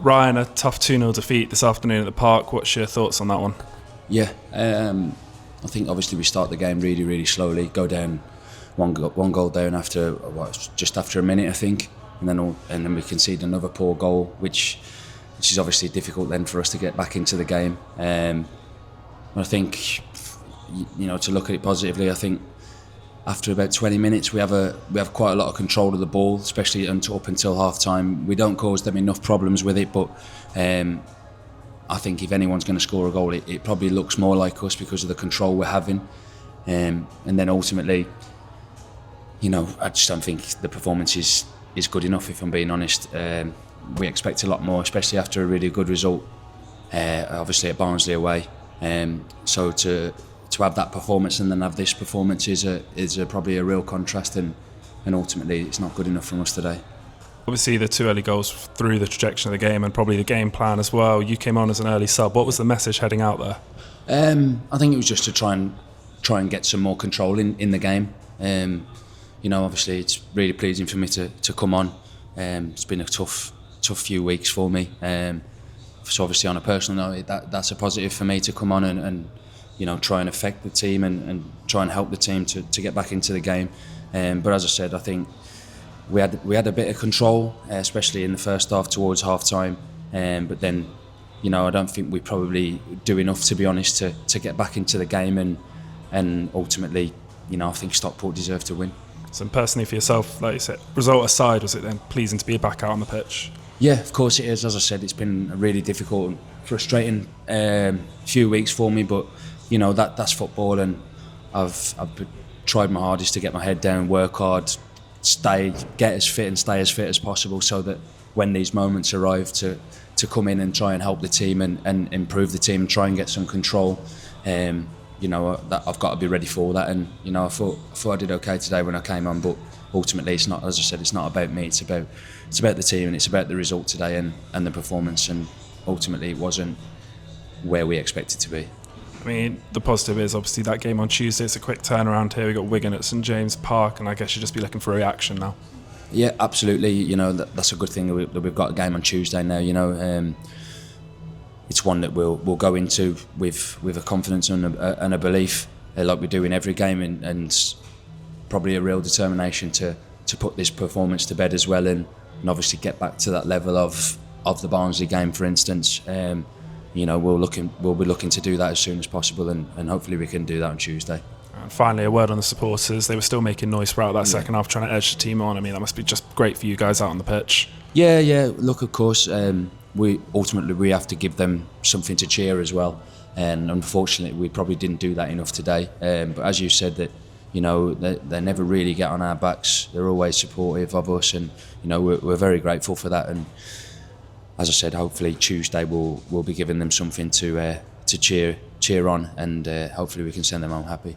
Ryan, a tough 2-0 defeat this afternoon at the Park. What's your thoughts on that one? Yeah, I think obviously we start the game really, really slowly. Go down one goal down after just after a minute, I think, and then we concede another poor goal, which is obviously difficult then for us to get back into the game. I think, to look at it positively, I think after about 20 minutes we have quite a lot of control of the ball, especially up until half time. We don't cause them enough problems with it, but I think if anyone's going to score a goal, it probably looks more like us because of the control we're having. And then ultimately, I just don't think the performance is good enough, if I'm being honest. We expect a lot more, especially after a really good result, obviously at Barnsley away. So to have that performance and then have this performance is probably a real contrast, and ultimately it's not good enough from us today. Obviously the two early goals threw the trajectory of the game and probably the game plan as well. You came on as an early sub. What was the message heading out there? I think it was just to try and get some more control in the game. Obviously it's really pleasing for me to come on. It's been a tough few weeks for me. So obviously on a personal note, that's a positive for me to come on and try and affect the team and try and help the team to get back into the game. But as I said, I think we had a bit of control, especially in the first half towards half time. But then, I don't think we probably do enough, to be honest, to get back into the game, and ultimately, I think Stockport deserve to win. So personally for yourself, like you said, result aside, was it then pleasing to be back out on the pitch? Yeah, of course it is. As I said, it's been a really difficult and frustrating few weeks for me, but that's football, and I've tried my hardest to get my head down, work hard, get as fit and stay as fit as possible, so that when these moments arrive to come in and try and help the team and improve the team, try and get some control. That I've got to be ready for that, and I thought I did okay today when I came on, but ultimately it's not, as I said, it's not about me, it's about the team, and it's about the result today and the performance, and ultimately it wasn't where we expected to be. I mean, the positive is obviously that game on Tuesday. It's a quick turnaround here. We got Wigan at St James Park, and I guess you'll just be looking for a reaction now. Yeah, absolutely. That's a good thing that we've got a game on Tuesday now. It's one that we'll go into with a confidence and a belief, like we do in every game, and probably a real determination to put this performance to bed as well, and obviously get back to that level of the Barnsley game, for instance. We'll be looking to do that as soon as possible, and hopefully we can do that on Tuesday. And finally, a word on the supporters. They were still making noise throughout that second half, trying to edge the team on. I mean, that must be just great for you guys out on the pitch. Yeah. Look, of course, we have to give them something to cheer as well, and unfortunately, we probably didn't do that enough today. But as you said, that they never really get on our backs. They're always supportive of us, and we're very grateful for that. And as I said, hopefully Tuesday we'll be giving them something to cheer on, and hopefully we can send them home happy.